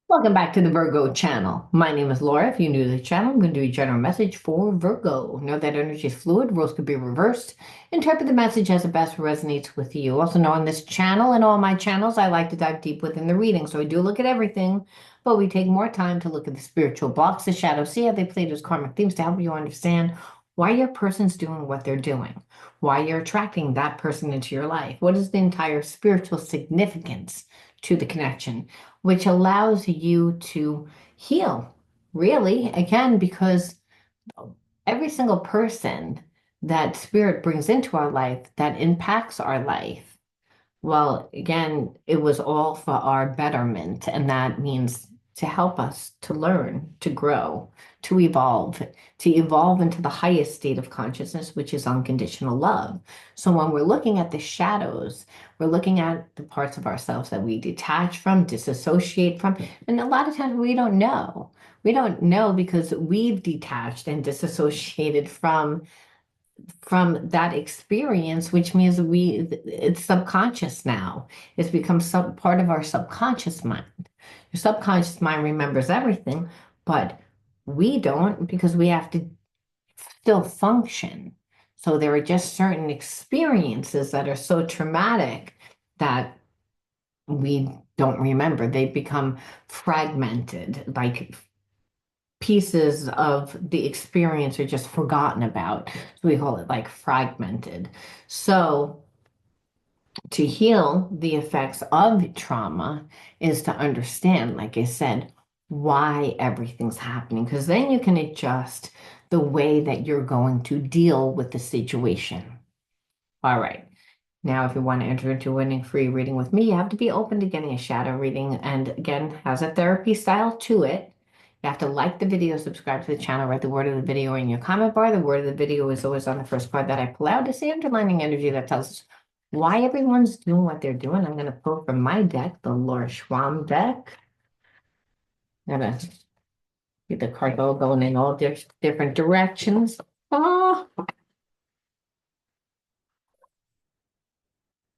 Welcome back to the Virgo channel. My name is Laura. If you're new to the channel, I'm going to do a general message for Virgo. Know that energy is fluid, roles could be reversed. Interpret the message as it best resonates with you. Also know on this channel and all my channels, I like to dive deep within the reading. So I do look at everything, but we take more time to look at the spiritual blocks, the shadows, see how they play those karmic themes to help you understand why your person's doing what they're doing, why you're attracting that person into your life. What is the entire spiritual significance to the connection, which allows you to heal, really, again, because every single person that spirit brings into our life that impacts our life, well, again, it was all for our betterment, and that means to help us to learn, to grow, to evolve into the highest state of consciousness, which is unconditional love. So when we're looking at the shadows, we're looking at the parts of ourselves that we detach from, disassociate from, and a lot of times we don't know. We don't know because we've detached and disassociated from that experience, which means it's subconscious now. It's become some part of our subconscious mind. Your subconscious mind remembers everything, but we don't because we have to still function. So there are just certain experiences that are so traumatic that we don't remember. They become fragmented, like pieces of the experience are just forgotten about. So we call it like fragmented. So to heal the effects of trauma is to understand, like I said, why everything's happening, because then you can adjust the way that you're going to deal with the situation. All right. Now, if you want to enter into a winning free reading with me, you have to be open to getting a shadow reading. And again, has a therapy style to it. You have to like the video, subscribe to the channel, write the word of the video in your comment bar. The word of the video is always on the first card that I pull out. It's the underlining energy that tells us why everyone's doing what they're doing. I'm going to pull from my deck, the Laura Schwam deck. I'm going to get the card all going in all different directions. Oh,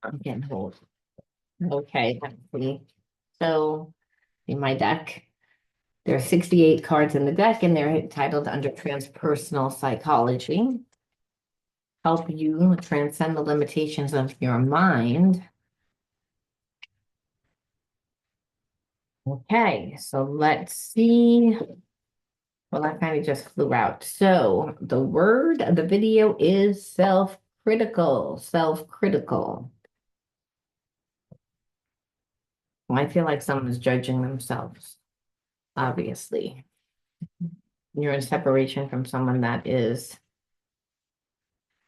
I'm getting hold. Okay, let's see. So in my deck, there are 68 cards in the deck, and they're titled under Transpersonal Psychology. Help you transcend the limitations of your mind. Okay, so let's see. Well, that kind of just flew out. So the word of the video is self-critical. Self-critical. I feel like someone's judging themselves, obviously. You're in separation from someone that is,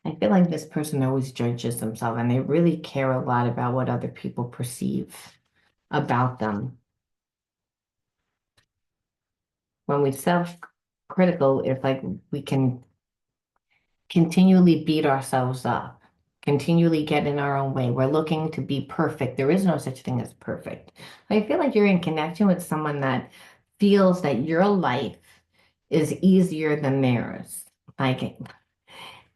I feel like this person always judges themselves and they really care a lot about what other people perceive about them. When we self-critical, it's like we can continually beat ourselves up, continually get in our own way. We're looking to be perfect. There is no such thing as perfect. I feel like you're in connection with someone that feels that your life is easier than theirs. Like,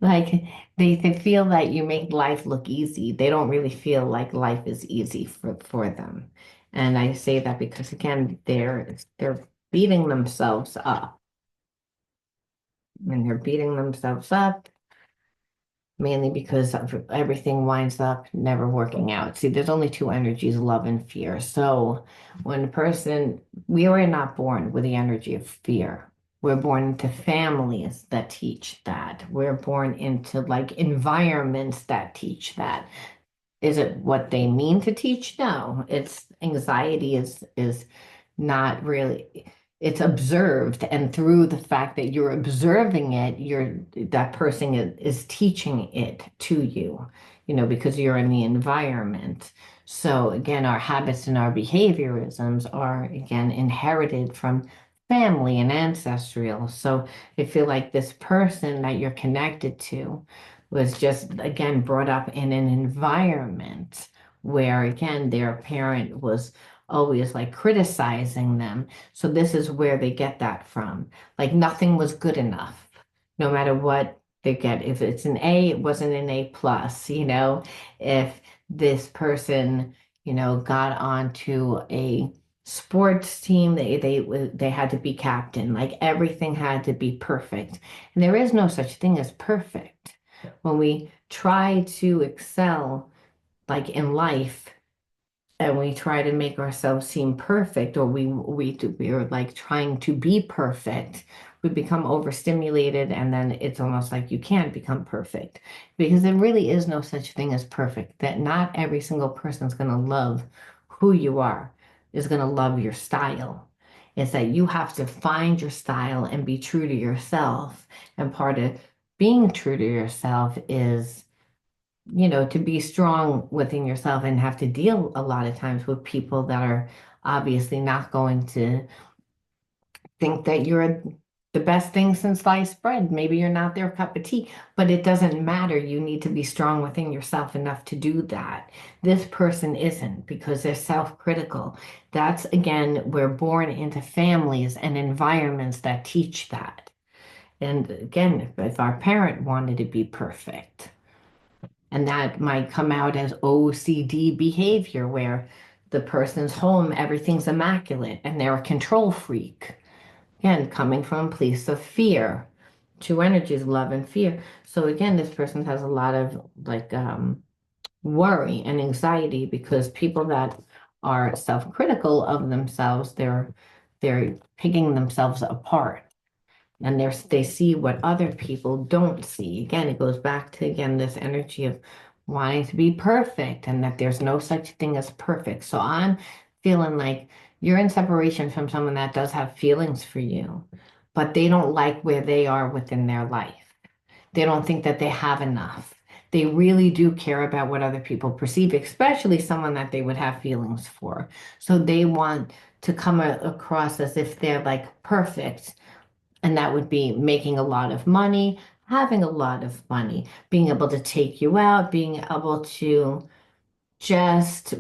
like they feel that you make life look easy. They don't really feel like life is easy for them. And I say that because again, they're beating themselves up. And they're beating themselves up mainly because everything winds up never working out. See, there's only two energies, love and fear. So when a person, we were not born with the energy of fear. We're born into families that teach that. We're born into like environments that teach that. Is it what they mean to teach? No, it's anxiety is not really, it's observed, and through the fact that you're observing it, that person is teaching it to you, because you're in the environment. So again, our habits and our behaviorisms are again inherited from family and ancestral. So I feel like this person that you're connected to was just again brought up in an environment where again their parent was always like criticizing them. So this is where they get that from. Like nothing was good enough, no matter what they get. If it's an A, it wasn't an A plus, If this person, got onto a sports team. They had to be captain. Like everything had to be perfect. And there is no such thing as perfect. When we try to excel, like in life, and we try to make ourselves seem perfect, or we're like trying to be perfect, we become overstimulated, and then it's almost like you can't become perfect because there really is no such thing as perfect. That not every single person's going to love who you are, is going to love your style. It's that you have to find your style and be true to yourself. And part of being true to yourself is, to be strong within yourself and have to deal a lot of times with people that are obviously not going to think that you're the best thing since sliced bread. Maybe you're not their cup of tea, but it doesn't matter. You need to be strong within yourself enough to do that. This person isn't because they're self-critical. That's again, we're born into families and environments that teach that. And again, if our parent wanted to be perfect, and that might come out as OCD behavior, where the person's home, everything's immaculate, and they're a control freak. Again, coming from a place of fear. Two energies, love and fear. So again, this person has a lot of like worry and anxiety because people that are self-critical of themselves, they're picking themselves apart, and they see what other people don't see. Again, it goes back to again this energy of wanting to be perfect and that there's no such thing as perfect. So I'm feeling like you're in separation from someone that does have feelings for you, but they don't like where they are within their life. They don't think that they have enough. They really do care about what other people perceive, especially someone that they would have feelings for. So they want to come across as if they're like perfect, and that would be making a lot of money, having a lot of money, being able to take you out, being able to just,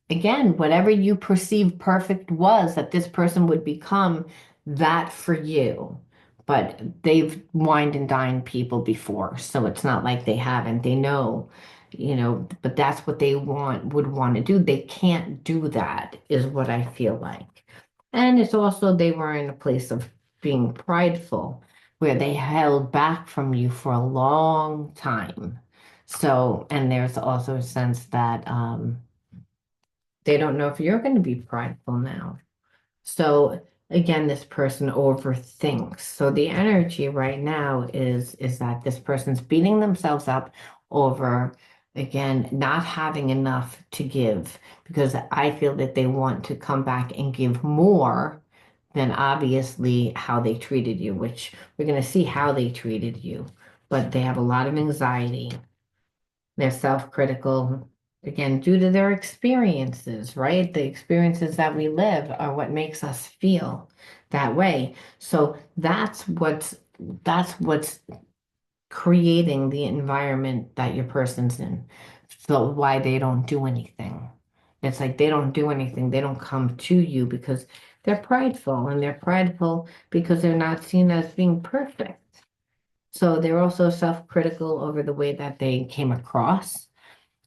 again, whatever you perceive perfect was, that this person would become that for you. But they've wined and dined people before, so it's not like they haven't. They know, but that's what they would want to do. They can't do that, is what I feel like. And it's also they were in a place of being prideful, where they held back from you for a long time. So, and there's also a sense that they don't know if you're going to be prideful now. So again, this person overthinks. So the energy right now is that this person's beating themselves up over, again, not having enough to give, because I feel that they want to come back and give more than obviously how they treated you, which we're going to see how they treated you. But they have a lot of anxiety. They're self-critical, again, due to their experiences, right? The experiences that we live are what makes us feel that way. So that's what's creating the environment that your person's in. So why they don't do anything. It's like they don't do anything. They don't come to you because they're prideful, and they're prideful because they're not seen as being perfect. So they're also self-critical over the way that they came across.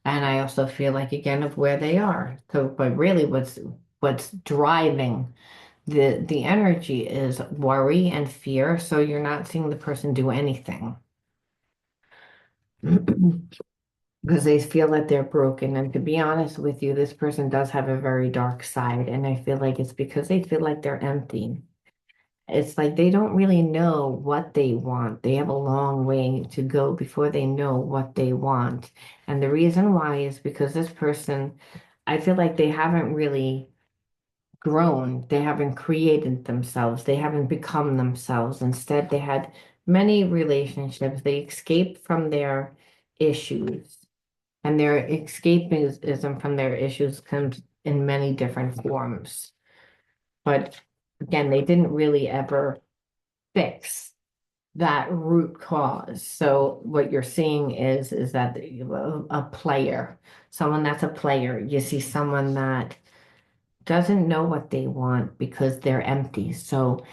And I also feel like again of where they are. So, but really what's driving the energy is worry and fear. So you're not seeing the person do anything because they feel that they're broken. And to be honest with you, this person does have a very dark side. And I feel like it's because they feel like they're empty. It's like they don't really know what they want. They have a long way to go before they know what they want. And the reason why is because this person, I feel like they haven't really grown. They haven't created themselves. They haven't become themselves. Instead, they had many relationships. They escaped from their issues. And their escapism from their issues comes in many different forms. But again, they didn't really ever fix that root cause. So what you're seeing is that a player, someone that's a player, you see someone that doesn't know what they want because they're empty. So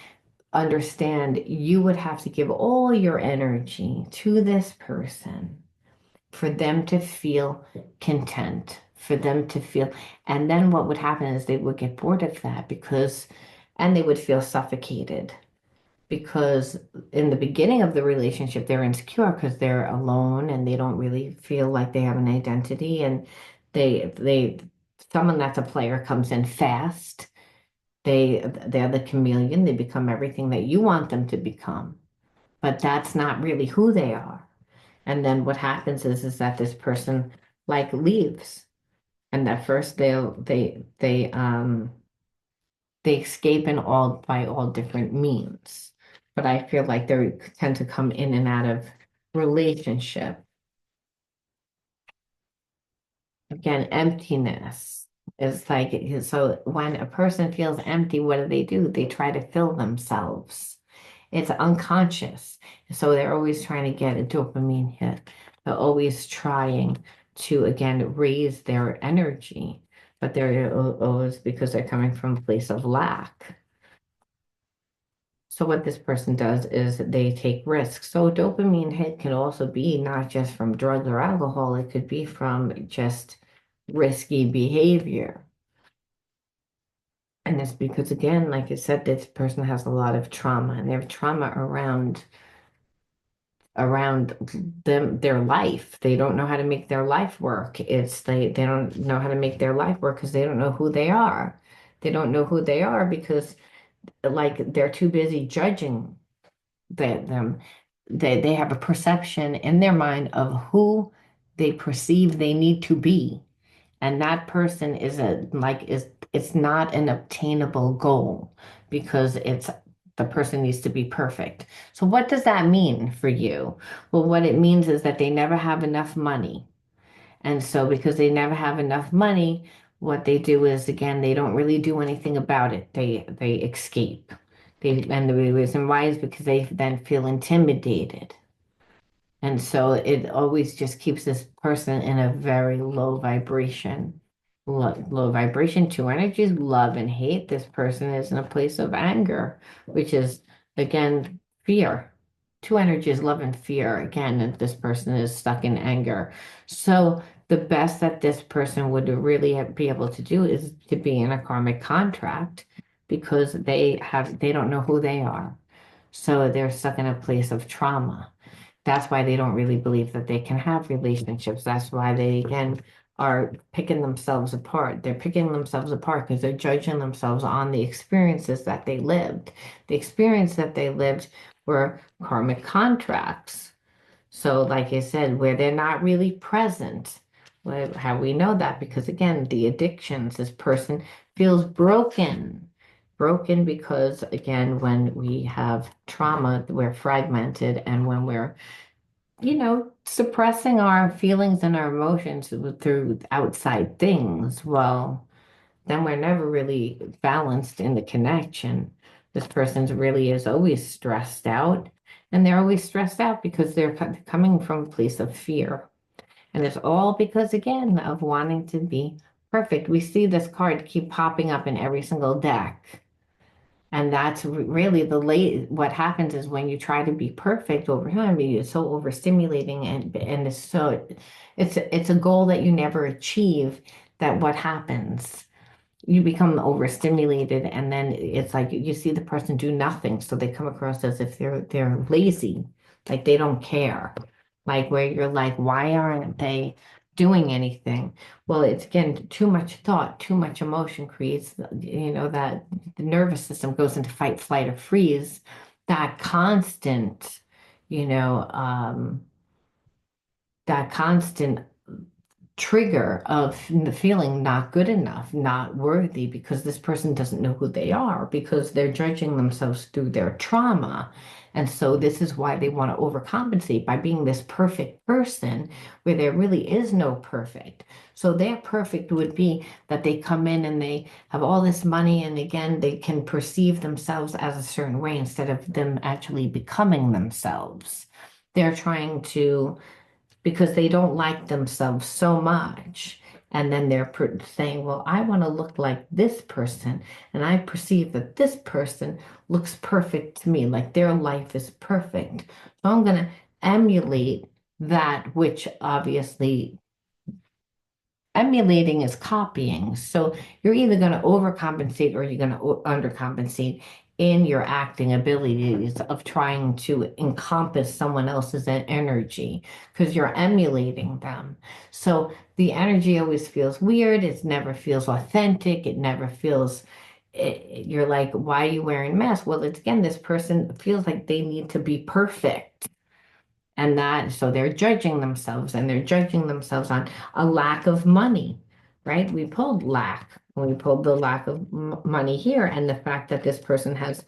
understand you would have to give all your energy to this person for them to feel content, for them to feel. And then what would happen is they would get bored of that and they would feel suffocated because in the beginning of the relationship, they're insecure because they're alone and they don't really feel like they have an identity. And they, someone that's a player comes in fast. They're the chameleon. They become everything that you want them to become, but that's not really who they are. And then what happens is that this person like leaves, and at first they escape in all by all different means. But I feel like they tend to come in and out of relationship. Again, emptiness is like, so when a person feels empty, what do? They try to fill themselves. It's unconscious. So they're always trying to get a dopamine hit. They're always trying to, again, raise their energy, but they're always because they're coming from a place of lack. So what this person does is they take risks. So dopamine hit can also be not just from drugs or alcohol, it could be from just risky behavior. And it's because, again, like I said, this person has a lot of trauma and they have trauma around their life. They don't know how to make their life work. They don't know how to make their life work because they don't know who they are. They don't know who they are because like they're too busy judging them. They have a perception in their mind of who they perceive they need to be. And that person is it's not an obtainable goal because it's the person needs to be perfect. So what does that mean for you? Well, what it means is that they never have enough money. And so because they never have enough money, what they do is again, they don't really do anything about it. They escape. And the reason why is because they then feel intimidated. And so it always just keeps this person in a very low vibration. Low vibration, two energies, love and hate. This person is in a place of anger, which is, again, fear. Two energies, love and fear. Again, and this person is stuck in anger. So the best that this person would really be able to do is to be in a karmic contract because they don't know who they are. So they're stuck in a place of trauma. That's why they don't really believe that they can have relationships. That's why they, again, are picking themselves apart. They're picking themselves apart because they're judging themselves on the experiences that they lived. The experience that they lived were karmic contracts. So, like I said, where they're not really present. Well, how we know that? Because again, the addictions, this person feels broken. Broken because, again, when we have trauma, we're fragmented, and when we're suppressing our feelings and our emotions through outside things, well, then we're never really balanced in the connection. This person's really is always stressed out, and they're always stressed out because they're coming from a place of fear. And it's all because, again, of wanting to be perfect. We see this card keep popping up in every single deck. And that's really what happens is when you try to be perfect over time, it's so overstimulating and it's a goal that you never achieve that what happens? You become overstimulated and then it's like you see the person do nothing. So they come across as if they're lazy, like they don't care. Like where you're like, why aren't they doing anything? Well, it's again too much thought, too much emotion creates, that the nervous system goes into fight, flight, or freeze. That constant, you know, um, that constant trigger of the feeling not good enough, not worthy, because this person doesn't know who they are, because they're judging themselves through their trauma. And so this is why they want to overcompensate by being this perfect person where there really is no perfect. So their perfect would be that they come in and they have all this money, and again, they can perceive themselves as a certain way instead of them actually becoming themselves. They're trying to because they don't like themselves so much. And then they're saying, well, I want to look like this person. And I perceive that this person looks perfect to me, like their life is perfect. So I'm going to emulate that, which obviously emulating is copying. So you're either going to overcompensate or you're going to undercompensate in your acting abilities of trying to encompass someone else's energy because you're emulating them. So the energy always feels weird. It never feels authentic. It never feels, you're like, why are you wearing a mask? Well, it's again, this person feels like they need to be perfect. And that, so they're judging themselves and they're judging themselves on a lack of money, right? We pulled lack, we pulled the lack of money here and the fact that this person has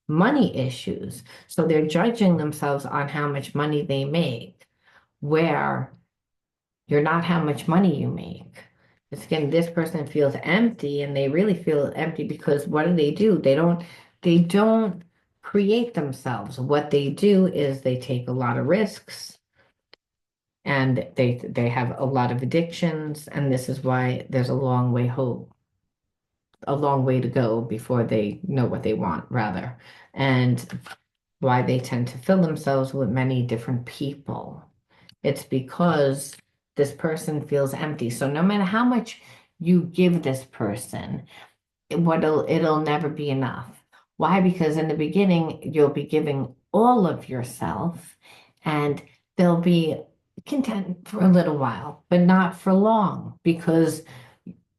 money issues. So they're judging themselves on how much money they make, where you're not how much money you make. It's again, this person feels empty and they really feel empty because what do? They don't create themselves. What they do is they take a lot of risks and they have a lot of addictions, and this is why there's a long way to go before they know what they want, rather, and why they tend to fill themselves with many different people. It's because this person feels empty. So no matter how much you give this person, it'll never be enough. Why? Because in the beginning, you'll be giving all of yourself and they'll be content for a little while, but not for long because,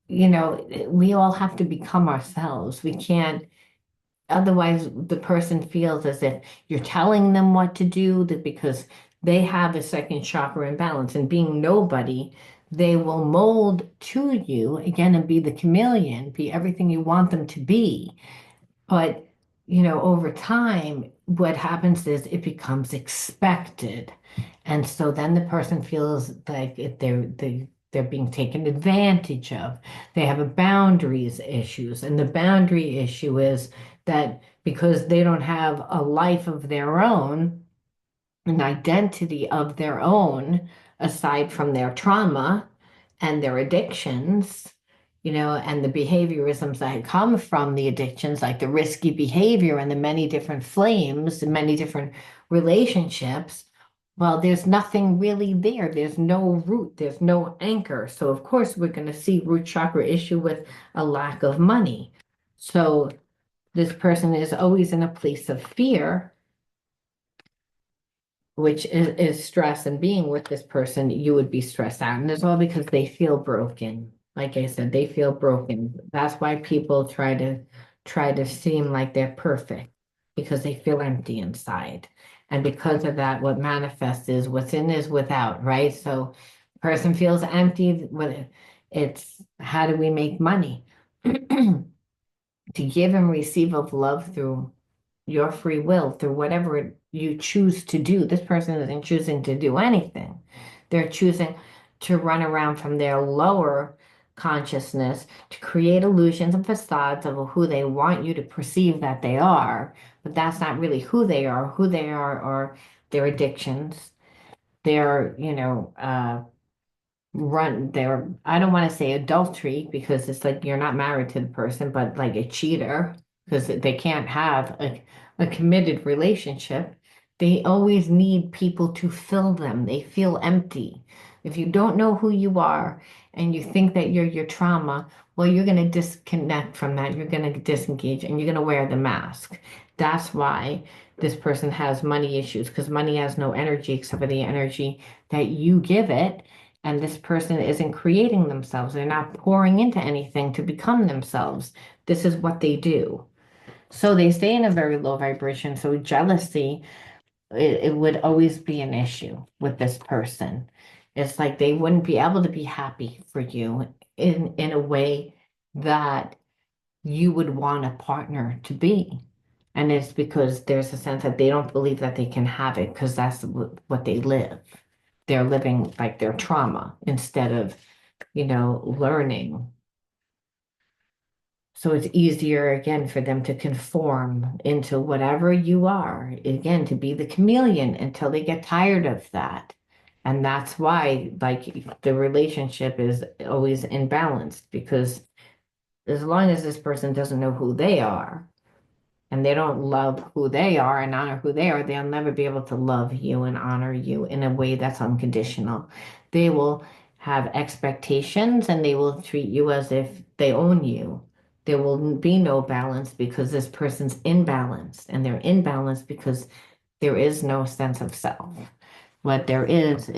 we all have to become ourselves. We can't, otherwise, the person feels as if you're telling them what to do that because they have a second chakra imbalance and being nobody, they will mold to you again and be the chameleon, be everything you want them to be. But, over time, what happens is it becomes expected. And so then the person feels like they're being taken advantage of. They have a boundaries issues. And the boundary issue is that because they don't have a life of their own, an identity of their own, aside from their trauma and their addictions, and the behaviorisms that come from the addictions, like the risky behavior and the many different flames and many different relationships. Well, there's nothing really there. There's no root, there's no anchor. So, of course, we're going to see root chakra issue with a lack of money. So, this person is always in a place of fear, which is stress, and being with this person, you would be stressed out. And it's all because they feel broken. Like I said, they feel broken. That's why people try to seem like they're perfect because they feel empty inside. And because of that, what manifests is what's in is without, right? So person feels empty. It's how do we make money? To give and receive of love through your free will, through whatever you choose to do. This person isn't choosing to do anything. They're choosing to run around from their lower consciousness to create illusions and facades of who they want you to perceive that they are. But that's not really who they are. Who they are their addictions, their, I don't want to say adultery because it's like you're not married to the person, but like a cheater because they can't have a committed relationship. They always need people to fill them. They feel empty. If you don't know who you are and you think that you're your trauma, well, you're going to disconnect from that. You're going to disengage and you're going to wear the mask. That's why this person has money issues because money has no energy except for the energy that you give it, and this person isn't creating themselves. They're not pouring into anything to become themselves. This is what they do. So they stay in a very low vibration. So jealousy, it would always be an issue with this person. It's like they wouldn't be able to be happy for you in a way that you would want a partner to be. And it's because there's a sense that they don't believe that they can have it because that's what they live. They're living like their trauma instead of, learning. So it's easier again for them to conform into whatever you are, again, to be the chameleon until they get tired of that. And that's why, like, the relationship is always imbalanced because as long as this person doesn't know who they are, and they don't love who they are and honor who they are, they'll never be able to love you and honor you in a way that's unconditional. They will have expectations and they will treat you as if they own you. There will be no balance because this person's imbalanced, and they're imbalanced because there is no sense of self. What there is,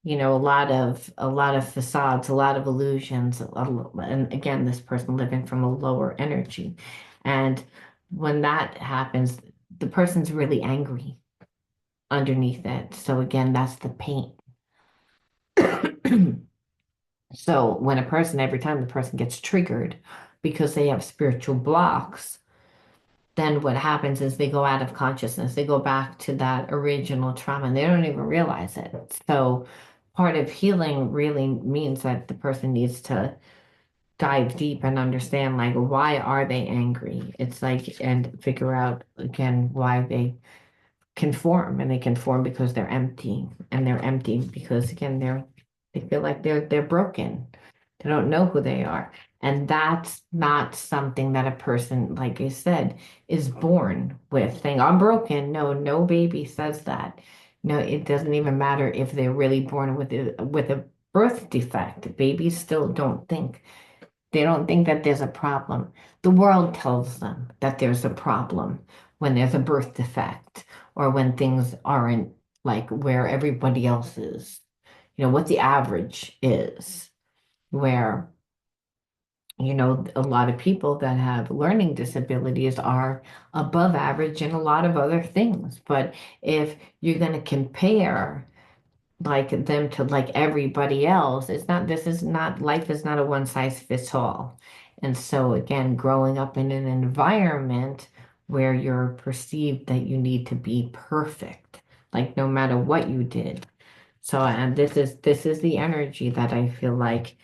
a lot of facades, a lot of illusions, and again, this person living from a lower energy. And when that happens, the person's really angry underneath it. So again, that's the pain. So when every time the person gets triggered because they have spiritual blocks, then what happens is they go out of consciousness. They go back to that original trauma and they don't even realize it. So part of healing really means that the person needs to dive deep and understand, like, why are they angry? It's like, and figure out again why they conform, and they conform because they're empty, and they're empty because again they feel like they're broken. They don't know who they are. And that's not something that a person, like I said, is born with, saying, I'm broken. No, no baby says that. No, it doesn't even matter if they're really born with a birth defect. Babies still don't think. They don't think that there's a problem. The world tells them that there's a problem when there's a birth defect or when things aren't like where everybody else is. What the average is, where, a lot of people that have learning disabilities are above average in a lot of other things. But if you're going to compare like them to like everybody else, this is not, life is not a one size fits all. And so again, growing up in an environment where you're perceived that you need to be perfect, like no matter what you did. So, and this is the energy that I feel like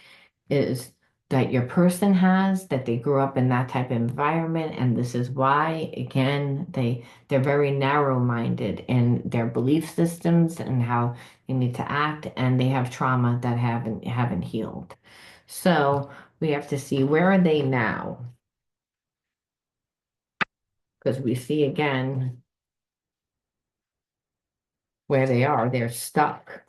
is that your person has, that they grew up in that type of environment, and this is why, again, they're very narrow-minded in their belief systems and how they need to act, and they have trauma that haven't healed. So we have to see, where are they now? Because we see again where they are. They're stuck.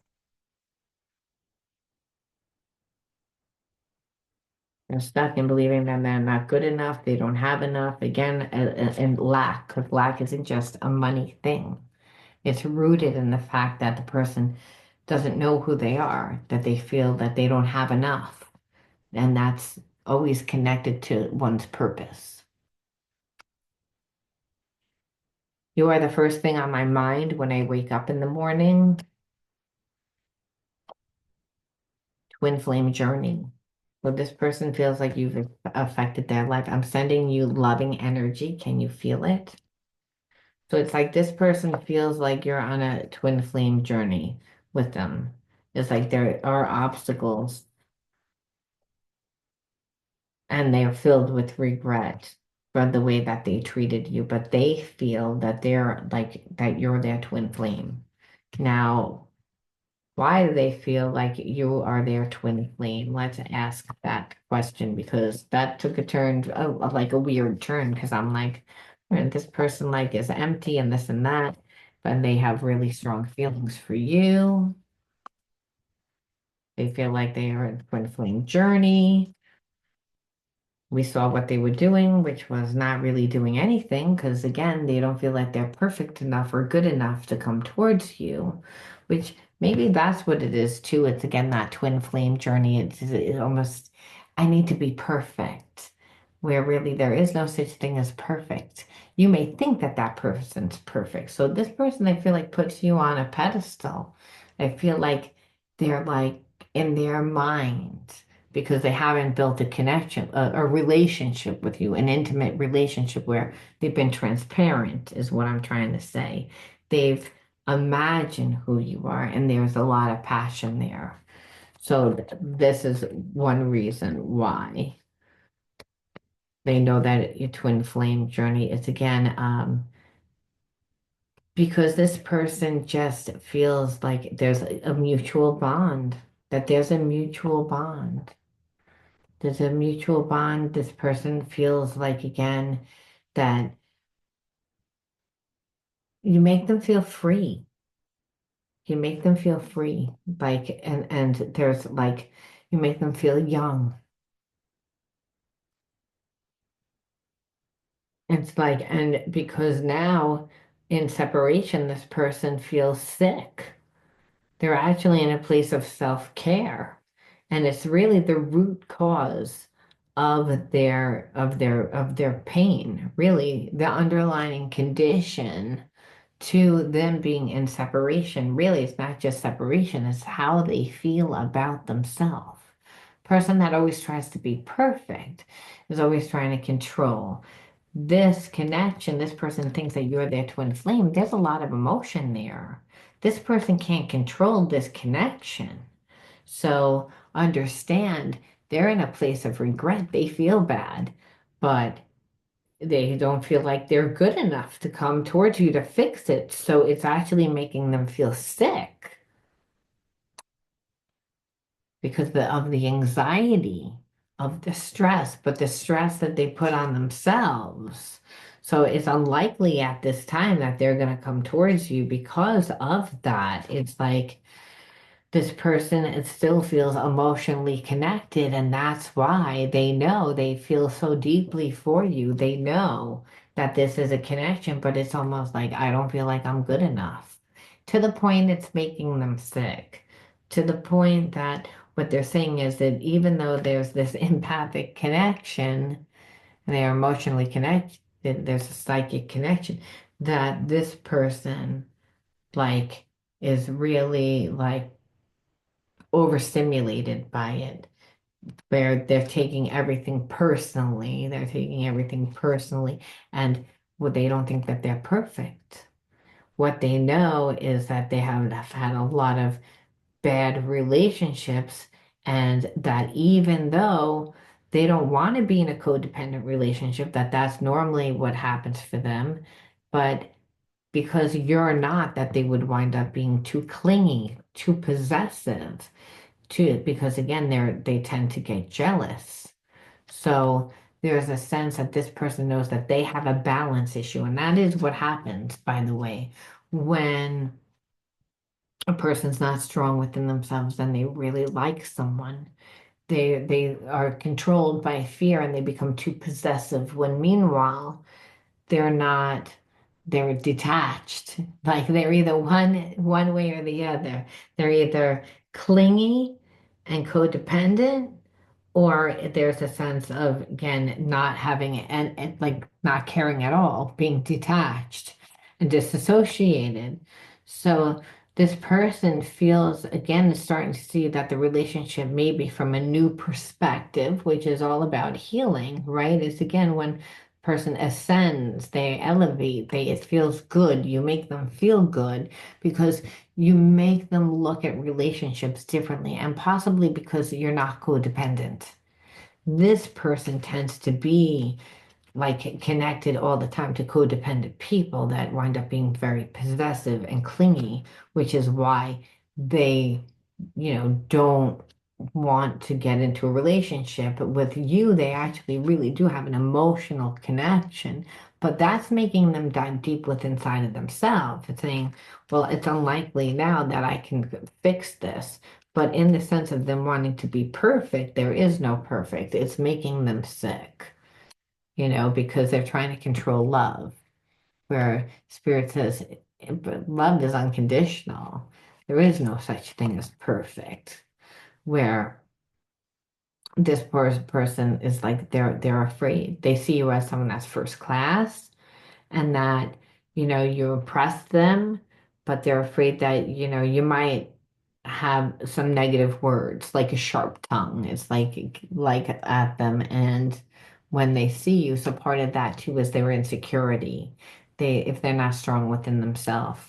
They're stuck in believing that they're not good enough, they don't have enough. Again, and lack, because lack isn't just a money thing. It's rooted in the fact that the person doesn't know who they are, that they feel that they don't have enough. And that's always connected to one's purpose. You are the first thing on my mind when I wake up in the morning. Twin flame journey. Well, this person feels like you've affected their life. I'm sending you loving energy. Can you feel it? So it's like this person feels like you're on a twin flame journey with them. It's like there are obstacles and they're filled with regret for the way that they treated you, but they feel that they're like that you're their twin flame. Now, why do they feel like you are their twin flame? Let's ask that question, because that took a turn, like a weird turn, because I'm like, this person like is empty and this and that, but they have really strong feelings for you. They feel like they are in a twin flame journey. We saw what they were doing, which was not really doing anything, because again, they don't feel like they're perfect enough or good enough to come towards you, which maybe that's what it is too. It's again that twin flame journey. It's almost, I need to be perfect, where really there is no such thing as perfect. You may think that that person's perfect. So this person, I feel like, puts you on a pedestal. I feel like they're like in their mind because they haven't built a connection, a relationship with you, an intimate relationship where they've been transparent, is what I'm trying to say. They've imagined who you are, and there's a lot of passion there. So this is one reason why they know that your twin flame journey is again, because this person just feels like there's a mutual bond, that there's a mutual bond. There's a mutual bond. This person feels like, again, that you make them feel free. You make them feel free, like, and there's like, you make them feel young. It's like, and because now in separation, this person feels sick. They're actually in a place of self-care. And it's really the root cause of their pain, really the underlying condition to them being in separation. Really, it's not just separation, it's how they feel about themselves. Person that always tries to be perfect is always trying to control this connection. This person thinks that you're their twin flame. There's a lot of emotion there. This person can't control this connection. So understand they're in a place of regret. They feel bad, but they don't feel like they're good enough to come towards you to fix it. So it's actually making them feel sick because of the anxiety, of the stress, but the stress that they put on themselves. So it's unlikely at this time that they're going to come towards you because of that. It's like this person, it still feels emotionally connected, and that's why they know they feel so deeply for you. They know that this is a connection, but it's almost like I don't feel like I'm good enough, to the point it's making them sick, to the point that what they're saying is that even though there's this empathic connection and they are emotionally connected, there's a psychic connection, that this person like is really like overstimulated by it, where they're taking everything personally. They're taking everything personally, and well, they don't think that they're perfect. What they know is that they have had a lot of bad relationships, and that even though they don't want to be in a codependent relationship, that that's normally what happens for them, but because you're not, that they would wind up being too clingy, too possessive, too, because again, they tend to get jealous. So there's a sense that this person knows that they have a balance issue. And that is what happens, by the way, when a person's not strong within themselves and they really like someone. They are controlled by fear and they become too possessive, when meanwhile they're not, they're detached. Like they're either one way or the other. They're either clingy and codependent, or there's a sense of, again, not having it, and like not caring at all, being detached and disassociated. So this person feels, again, is starting to see that the relationship may be from a new perspective, which is all about healing, right? It's again when person ascends, they elevate, it feels good. You make them feel good because you make them look at relationships differently, and possibly because you're not codependent. This person tends to be like connected all the time to codependent people that wind up being very possessive and clingy, which is why they, don't want to get into a relationship. But with you, they actually really do have an emotional connection, but that's making them dive deep within inside of themselves. It's saying, well, it's unlikely now that I can fix this. But in the sense of them wanting to be perfect, there is no perfect. It's making them sick, because they're trying to control love, where Spirit says, but love is unconditional. There is no such thing as perfect, where this person is like they're afraid. They see you as someone that's first class, and that you impress them, but they're afraid that you might have some negative words, like a sharp tongue. It's like at them, and when they see you, so part of that too is their insecurity. If they're not strong within themselves,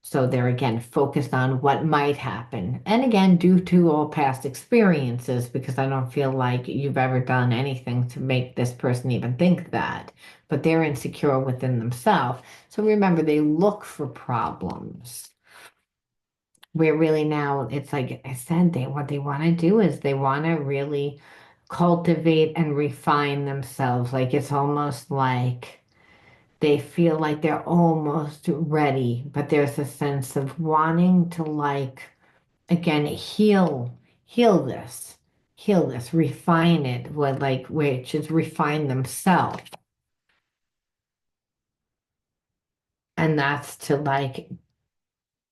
so they're again focused on what might happen. And again, due to all past experiences, because I don't feel like you've ever done anything to make this person even think that, but they're insecure within themselves. So remember, they look for problems. Where really now it's like I said, what they want to do is they want to really cultivate and refine themselves. Like it's almost like They feel like they're almost ready, but there's a sense of wanting to like, again, heal this, refine it, what like, which is refine themselves. And that's to like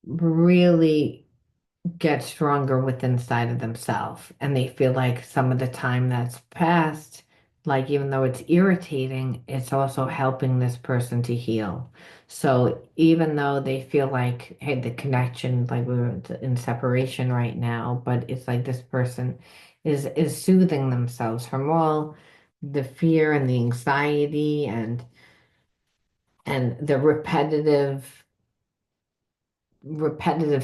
really get stronger within inside of themselves. And they feel like some of the time that's passed, like even though it's irritating, it's also helping this person to heal. So even though they feel like, hey, the connection, like we're in separation right now, but it's like this person is soothing themselves from all the fear and the anxiety and the repetitive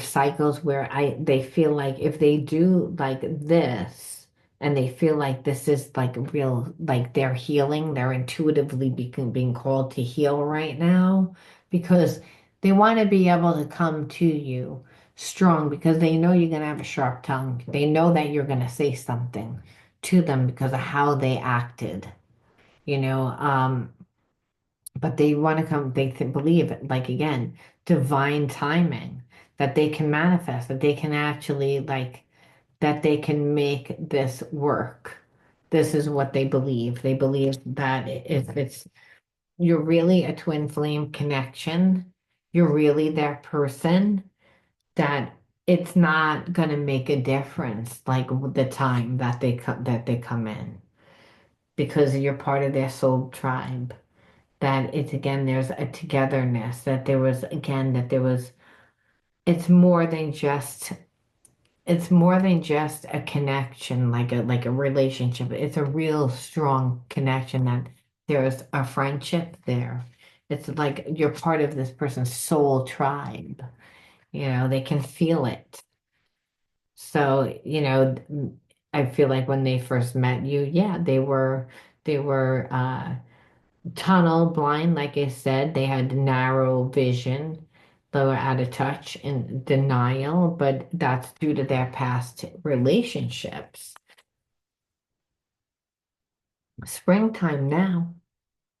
cycles where I they feel like if they do like this and they feel like this is like real like they're healing, they're intuitively being called to heal right now because they want to be able to come to you strong because they know you're going to have a sharp tongue. They know that you're going to say something to them because of how they acted, you know. But they want to come, they can believe it, like again, divine timing, that they can manifest, that they can actually, like, that they can make this work. This is what they believe. They believe that if it's, you're really a twin flame connection, you're really that person, that it's not going to make a difference, like with the time that they come in, because you're part of their soul tribe, that it's again there's a togetherness, that there was again that there was it's more than just a connection, like a relationship. It's a real strong connection, that there's a friendship there. It's like you're part of this person's soul tribe, they can feel it. So I feel like when they first met you, yeah, they were tunnel blind, like I said. They had narrow vision. They were out of touch and denial, but that's due to their past relationships. Springtime now.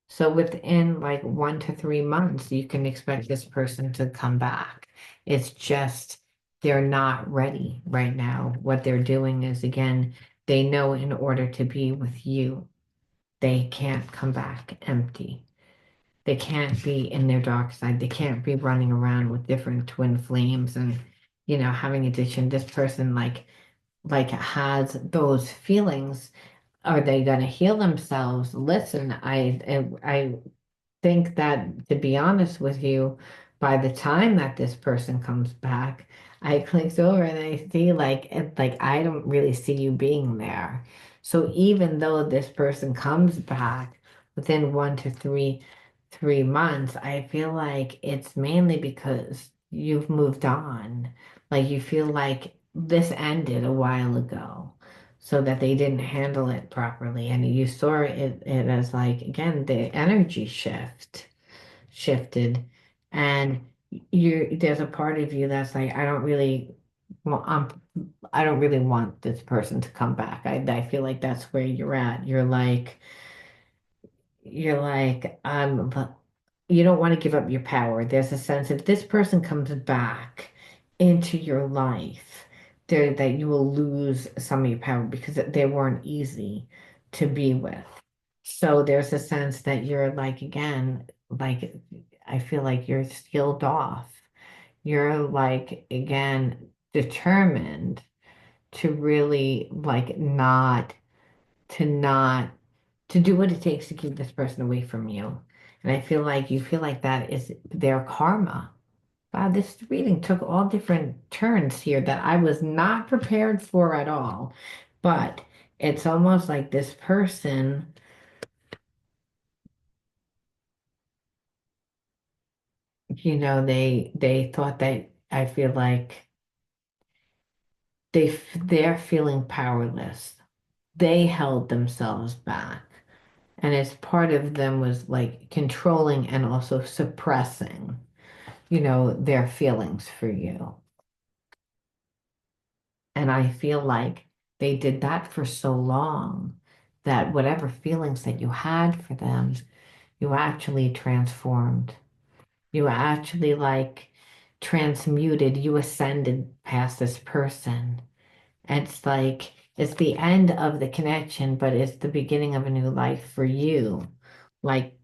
So within like 1 to 3 months, you can expect this person to come back. It's just they're not ready right now. What they're doing is, again, they know in order to be with you, they can't come back empty. They can't be in their dark side. They can't be running around with different twin flames and, having addiction. This person like has those feelings. Are they gonna heal themselves? Listen, I think that, to be honest with you, by the time that this person comes back, I clicked over and I see like I don't really see you being there. So even though this person comes back within 1 to 3 months, I feel like it's mainly because you've moved on. Like you feel like this ended a while ago, so that they didn't handle it properly. And you saw it as like, again, the energy shifted. And there's a part of you that's like, well, I don't really want this person to come back. I feel like that's where you're at. But you don't want to give up your power. There's a sense if this person comes back into your life, that you will lose some of your power because they weren't easy to be with. So there's a sense that you're like, again, like I feel like you're skilled off. You're like, again, determined to really like not to do what it takes to keep this person away from you. And I feel like you feel like that is their karma. Wow, this reading took all different turns here that I was not prepared for at all. But it's almost like this person, they thought that, I feel like they're feeling powerless. They held themselves back. And as part of them was like controlling and also suppressing, their feelings for you. And I feel like they did that for so long that whatever feelings that you had for them, you actually transformed. You actually like transmuted, you ascended past this person. It's like it's the end of the connection, but it's the beginning of a new life for you. Like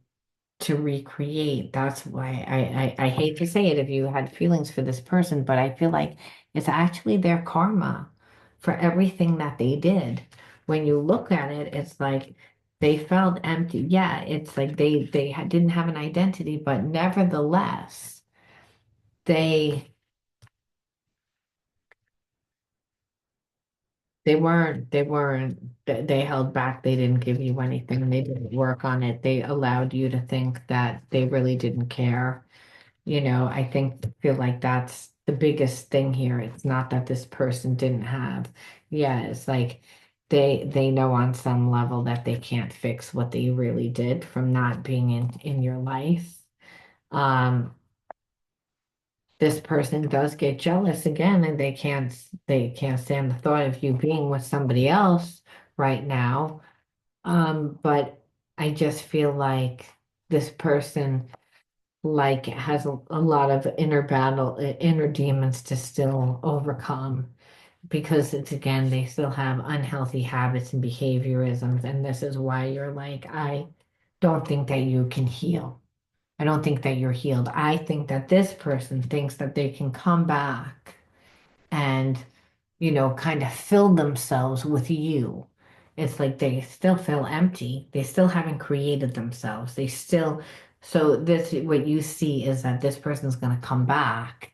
to recreate. That's why I hate to say it if you had feelings for this person, but I feel like it's actually their karma for everything that they did. When you look at it, it's like they felt empty. Yeah, it's like didn't have an identity, but nevertheless, they they held back. They didn't give you anything. They didn't work on it. They allowed you to think that they really didn't care. I feel like that's the biggest thing here. It's not that this person didn't have. Yeah, it's like they know on some level that they can't fix what they really did from not being in your life. Um, this person does get jealous again, and they can't stand the thought of you being with somebody else right now. But I just feel like this person like has a lot of inner battle, inner demons to still overcome because it's again, they still have unhealthy habits and behaviorisms. And this is why you're like, I don't think that you can heal. I don't think that you're healed. I think that this person thinks that they can come back and kind of fill themselves with you. It's like they still feel empty. They still haven't created themselves. So this, what you see is that this person's going to come back,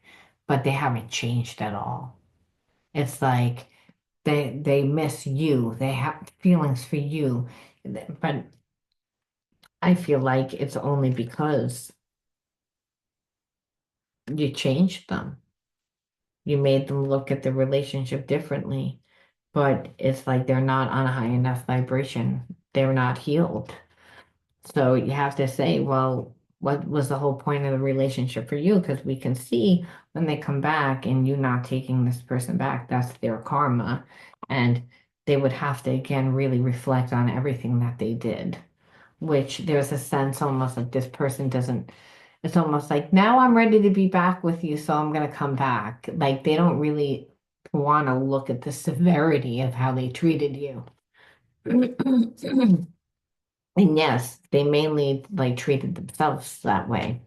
but they haven't changed at all. It's like they miss you. They have feelings for you. But I feel like it's only because you changed them. You made them look at the relationship differently, but it's like they're not on a high enough vibration. They're not healed. So you have to say, well, what was the whole point of the relationship for you? Because we can see when they come back and you not taking this person back, that's their karma. And they would have to again really reflect on everything that they did, which there's a sense almost like this person doesn't, it's almost like now I'm ready to be back with you, so I'm gonna come back. Like they don't really want to look at the severity of how they treated you. And yes, they mainly like treated themselves that way.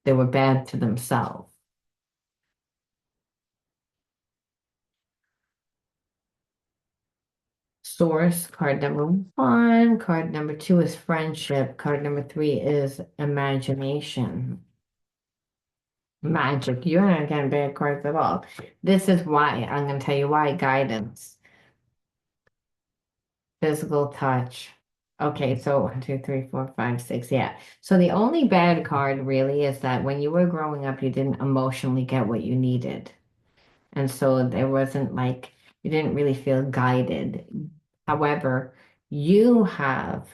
They were bad to themselves. Source, card number one. Card number two is friendship. Card number three is imagination. Magic. You're not getting bad cards at all. This is why. I'm going to tell you why. Guidance, physical touch. Okay, so 1, 2, 3, 4, 5, 6. Yeah. So the only bad card really is that when you were growing up, you didn't emotionally get what you needed. And so there wasn't like, you didn't really feel guided. However, you have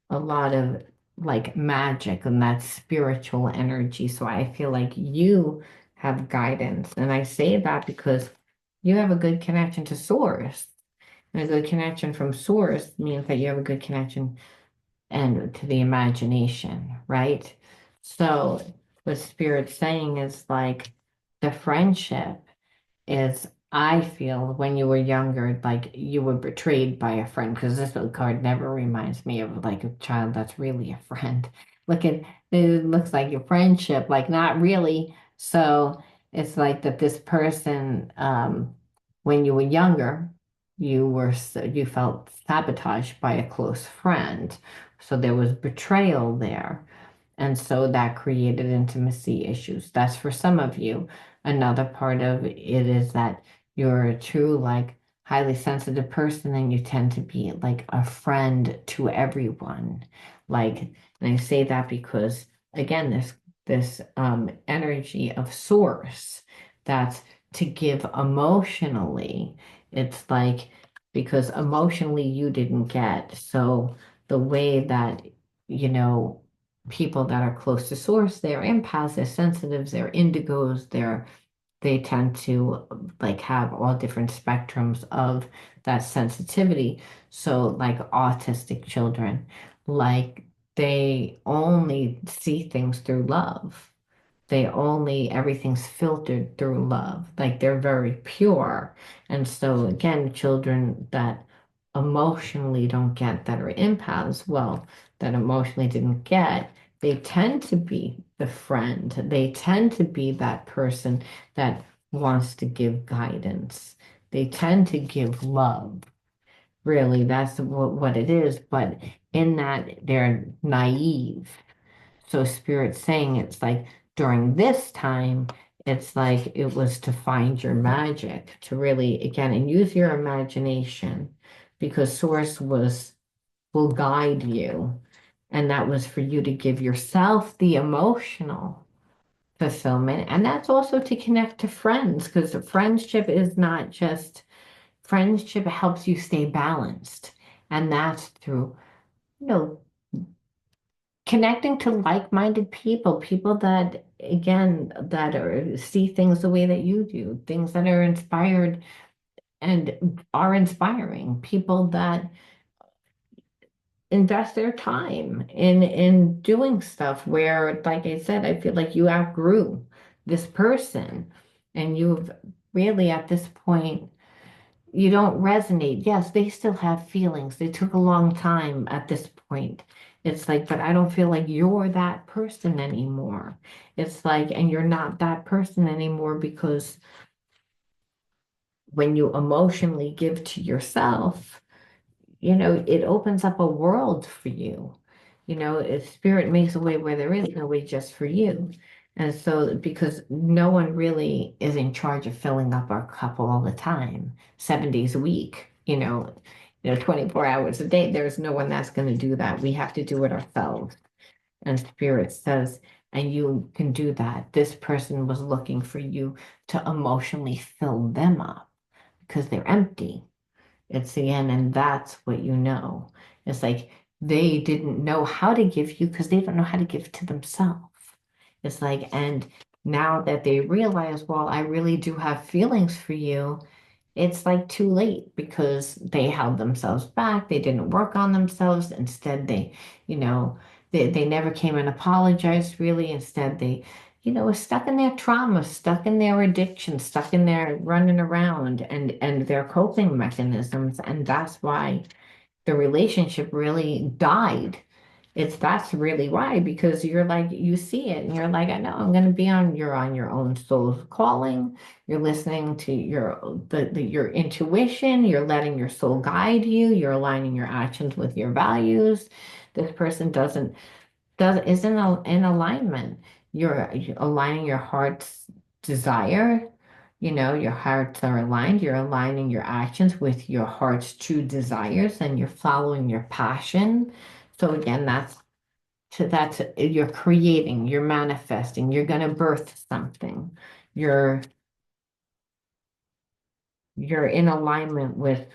a lot of like magic and that spiritual energy. So I feel like you have guidance. And I say that because you have a good connection to source. And a good connection from source means that you have a good connection and to the imagination, right? So what spirit's saying is like the friendship is I feel when you were younger, like you were betrayed by a friend, because this card never reminds me of like a child that's really a friend. Look at it looks like your friendship, like not really. So it's like that this person, when you were younger, you felt sabotaged by a close friend. So there was betrayal there. And so that created intimacy issues. That's for some of you. Another part of it is that you're a true, like, highly sensitive person and you tend to be like a friend to everyone. Like, and I say that because, again, this energy of source that's to give emotionally. It's like because emotionally you didn't get. So the way that, you know, people that are close to source, they're empaths, they're sensitives, they're indigos, they tend to like have all different spectrums of that sensitivity. So like autistic children, like they only see things through love. Everything's filtered through love. Like they're very pure. And so, again, children that emotionally don't get, that are empaths, well, that emotionally didn't get, they tend to be the friend. They tend to be that person that wants to give guidance. They tend to give love. Really, that's what it is. But in that, they're naive. So Spirit's saying it's like during this time, it's like it was to find your magic, to really, again, and use your imagination because Source will guide you. And that was for you to give yourself the emotional fulfillment. And that's also to connect to friends because friendship is not just friendship helps you stay balanced. And that's through, you know, connecting to like-minded people, people that, again, that are see things the way that you do, things that are inspired and are inspiring, people that invest their time in doing stuff where, like I said, I feel like you outgrew this person and you've really at this point you don't resonate. Yes, they still have feelings. They took a long time at this point. It's like, but I don't feel like you're that person anymore. It's like, and you're not that person anymore because when you emotionally give to yourself, it opens up a world for you. If spirit makes a way where there is no way just for you. And so, because no one really is in charge of filling up our cup all the time, 7 days a week, 24 hours a day, there's no one that's going to do that. We have to do it ourselves. And spirit says, and you can do that. This person was looking for you to emotionally fill them up because they're empty. It's the end, and that's what you know. It's like they didn't know how to give you because they don't know how to give to themselves. It's like, and now that they realize, well, I really do have feelings for you, it's like too late because they held themselves back. They didn't work on themselves. Instead, you know, they never came and apologized really. Instead, they, were stuck in their trauma, stuck in their addiction, stuck in their running around and their coping mechanisms. And that's why the relationship really died. That's really why, because you're like, you see it and you're like, I know I'm going to you're on your own soul's calling. You're listening to your intuition. You're letting your soul guide you. You're aligning your actions with your values. This person isn't in alignment. You're aligning your heart's desire. Your hearts are aligned. You're aligning your actions with your heart's true desires and you're following your passion. So again, that's you're creating, you're manifesting, you're going to birth something. You're you're in alignment with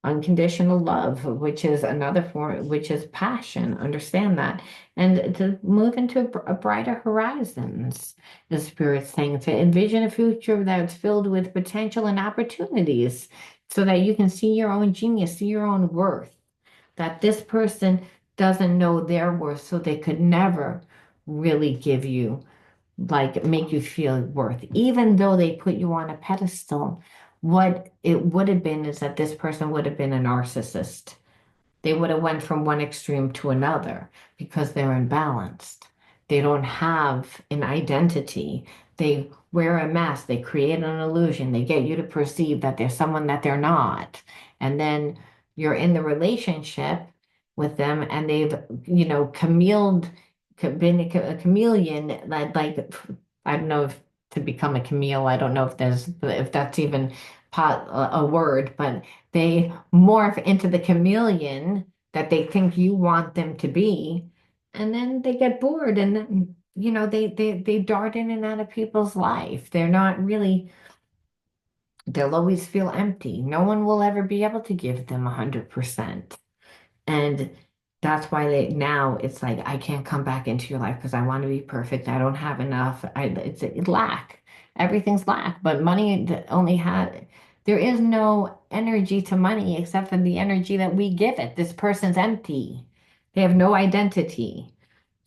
unconditional love, which is another form, which is passion. Understand that. And to move into a brighter horizons, the spirit's saying to envision a future that's filled with potential and opportunities so that you can see your own genius, see your own worth, that this person doesn't know their worth, so they could never really give you like make you feel worth, even though they put you on a pedestal. What it would have been is that this person would have been a narcissist. They would have went from one extreme to another because they're imbalanced. They don't have an identity. They wear a mask. They create an illusion. They get you to perceive that they're someone that they're not. And then you're in the relationship with them and they've, been a chameleon, like, I don't know if to become a camille, I don't know if that's even a word, but they morph into the chameleon that they think you want them to be, and then they get bored and then, they dart in and out of people's life. They're not really, they'll always feel empty. No one will ever be able to give them 100%. And that's why now it's like, I can't come back into your life because I want to be perfect. I don't have enough. It's lack. Everything's lack. But money only had, there is no energy to money except for the energy that we give it. This person's empty. They have no identity.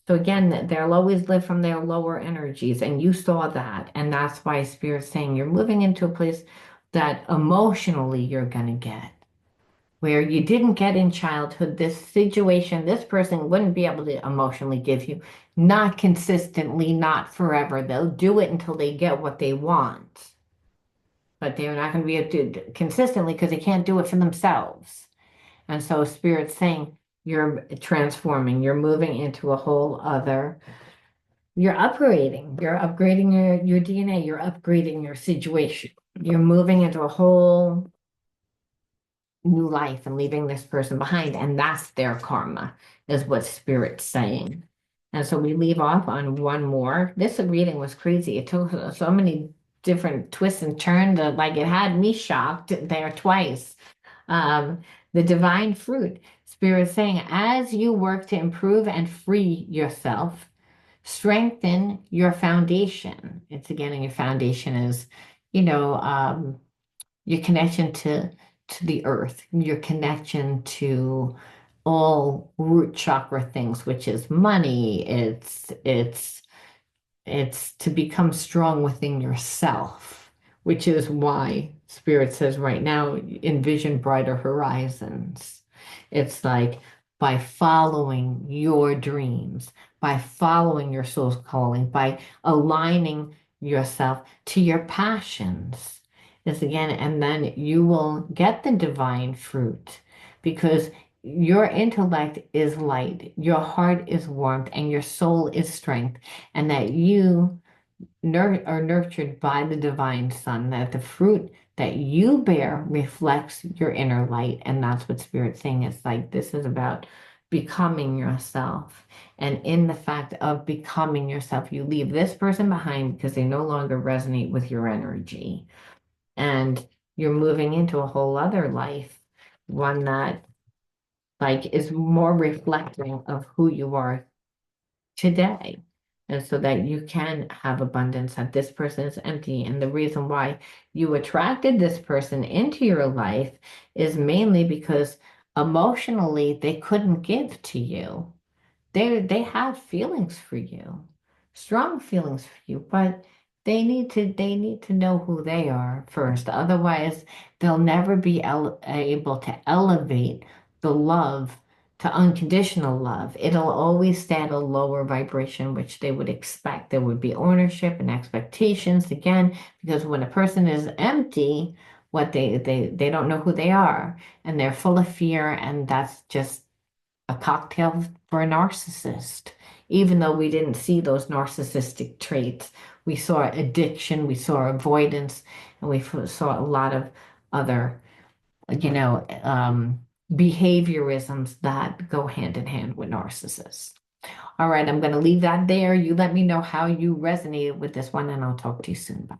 So again, they'll always live from their lower energies, and you saw that. And that's why Spirit's saying you're moving into a place that emotionally you're going to get, where you didn't get in childhood. This situation, this person wouldn't be able to emotionally give you, not consistently, not forever. They'll do it until they get what they want, but they're not going to be able to do it consistently because they can't do it for themselves. And so Spirit's saying you're transforming, you're moving into a whole other, you're upgrading your DNA, you're upgrading your situation. You're moving into a whole new life and leaving this person behind. And that's their karma, is what Spirit's saying. And so we leave off on one more. This reading was crazy. It took so many different twists and turns that like it had me shocked there twice. Um, the divine fruit. Spirit saying, as you work to improve and free yourself, strengthen your foundation. It's again, and your foundation is, you know, your connection to the earth, your connection to all root chakra things, which is money. It's to become strong within yourself, which is why Spirit says right now, envision brighter horizons. It's like by following your dreams, by following your soul's calling, by aligning yourself to your passions. Is again, and then you will get the divine fruit because your intellect is light, your heart is warmth, and your soul is strength, and that you are nurtured by the divine sun, that the fruit that you bear reflects your inner light. And that's what Spirit's saying. It's like this is about becoming yourself. And in the fact of becoming yourself, you leave this person behind because they no longer resonate with your energy. And you're moving into a whole other life, one that like is more reflecting of who you are today. And so that you can have abundance, that this person is empty. And the reason why you attracted this person into your life is mainly because emotionally they couldn't give to you. They have feelings for you, strong feelings for you, but they need to know who they are first. Otherwise, they'll never be able to elevate the love to unconditional love. It'll always stay at a lower vibration, which they would expect. There would be ownership and expectations again, because when a person is empty, what they don't know who they are, and they're full of fear, and that's just a cocktail for a narcissist. Even though we didn't see those narcissistic traits, we saw addiction, we saw avoidance, and we saw a lot of other, you know, behaviorisms that go hand in hand with narcissists. All right, I'm going to leave that there. You let me know how you resonated with this one, and I'll talk to you soon. Bye.